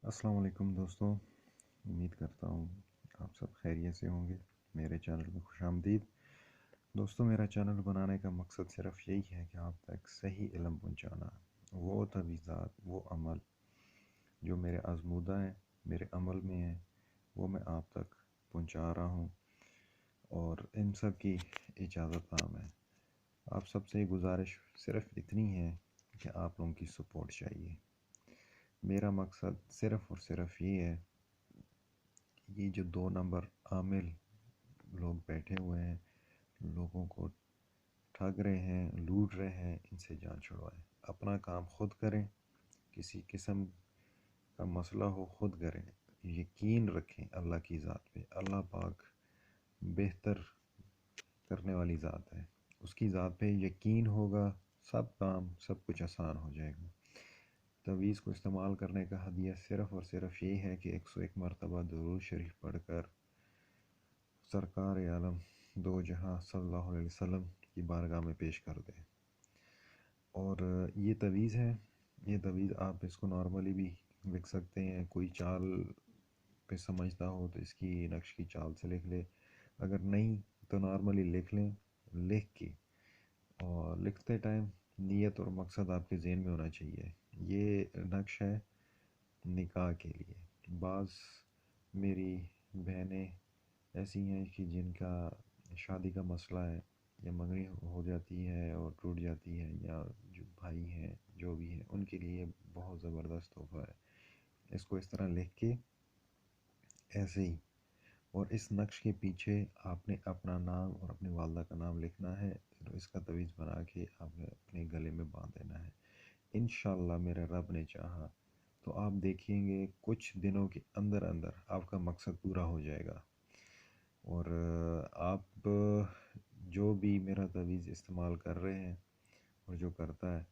السلام علیکم دوستوں، امید کرتا ہوں آپ سب خیریت سے ہوں گے۔ میرے چینل میں خوش آمدید دوستوں۔ میرا چینل بنانے کا مقصد صرف یہی ہے کہ آپ تک صحیح علم پہنچانا، وہ تجویزات، وہ عمل جو میرے آزمودہ ہیں، میرے عمل میں ہیں، وہ میں آپ تک پہنچا رہا ہوں، اور ان سب کی اجازت نام ہے۔ آپ سب سے گزارش صرف اتنی ہے کہ آپ لوگوں کی سپورٹ چاہیے۔ میرا مقصد صرف اور صرف یہ ہے، یہ جو 2 نمبر عامل لوگ بیٹھے ہوئے ہیں، لوگوں کو ٹھگ رہے ہیں، لوٹ رہے ہیں، ان سے جان چھڑوائیں۔ اپنا کام خود کریں، کسی قسم کا مسئلہ ہو خود کریں، یقین رکھیں اللہ کی ذات پہ۔ اللہ پاک بہتر کرنے والی ذات ہے، اس کی ذات پہ یقین ہوگا، سب کام سب کچھ آسان ہو جائے گا۔ تعویذ کو استعمال کرنے کا ہدیہ صرف اور صرف یہ ہے کہ 101 مرتبہ درود شریف پڑھ کر سرکار عالم دو جہاں صلی اللہ علیہ وسلم کی بارگاہ میں پیش کر دیں۔ اور یہ تعویذ ہے، یہ تعویذ آپ اس کو نارملی بھی لکھ سکتے ہیں۔ کوئی چال پہ سمجھتا ہو تو اس کی نقش کی چال سے لکھ لے، اگر نہیں تو نارملی لکھ لیں۔ لکھ کے اور لکھتے ٹائم نیت اور مقصد آپ کے ذہن میں ہونا چاہیے۔ یہ نقش ہے نکاح کے لیے۔ بعض میری بہنیں ایسی ہیں کہ جن کا شادی کا مسئلہ ہے، یا منگنی ہو جاتی ہے اور ٹوٹ جاتی ہے، یا جو بھائی ہیں جو بھی ہیں، ان کے لیے بہت زبردست تحفہ ہے۔ اس کو اس طرح لکھ کے ایسے ہی، اور اس نقش کے پیچھے آپ نے اپنا نام اور اپنی والدہ کا نام لکھنا ہے، پھر اس کا تعویذ بنا کے آپ نے اپنے گلے میں باندھ دینا ہے۔ انشاءاللہ میرے رب نے چاہا تو آپ دیکھیں گے کچھ دنوں کے اندر اندر آپ کا مقصد پورا ہو جائے گا۔ اور آپ جو بھی میرا تعویذ استعمال کر رہے ہیں اور جو کرتا ہے،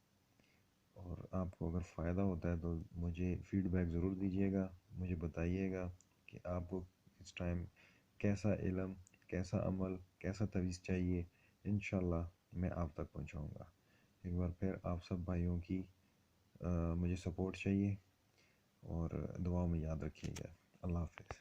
اور آپ کو اگر فائدہ ہوتا ہے تو مجھے فیڈ بیک ضرور دیجیے گا، مجھے بتائیے گا کہ آپ کو اس ٹائم کیسا علم، کیسا عمل، کیسا تعویذ چاہیے۔ انشاءاللہ میں آپ تک پہنچاؤں گا۔ ایک بار پھر آپ سب بھائیوں کی مجھے سپورٹ چاہیے، اور دعاؤں میں یاد رکھیے گا۔ اللہ حافظ۔